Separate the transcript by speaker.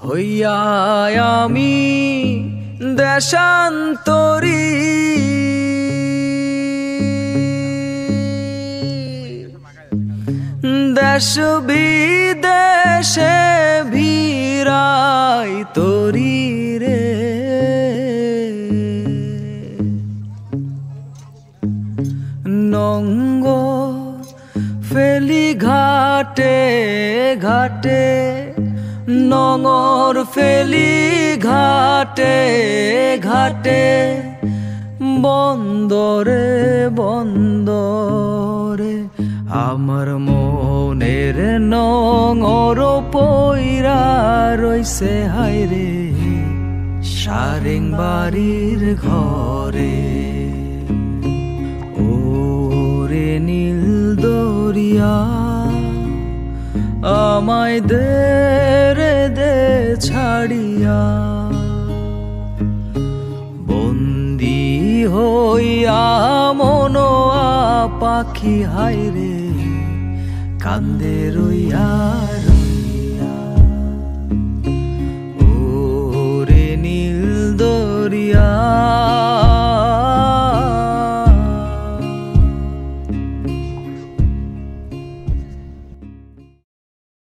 Speaker 1: হইয়া আমি দেশান্তরী, দেশ বিদেশে ভিড়াই তরি রে। নঙ্গ ফেলি ঘাটে ঘাটে, নঙর ফেলি ঘাটে ঘাটে, বন্দরে বন্দরে আমার মনের নঙর পইরা রইছে হায়রে সারেং বাড়ির ঘরে। ওরে নীল দরিয়া আমায় দে রে দে ছাড়িয়া, বন্দি হইয়া মনোয়া পাখি হায়রে কান্দে রইয়া।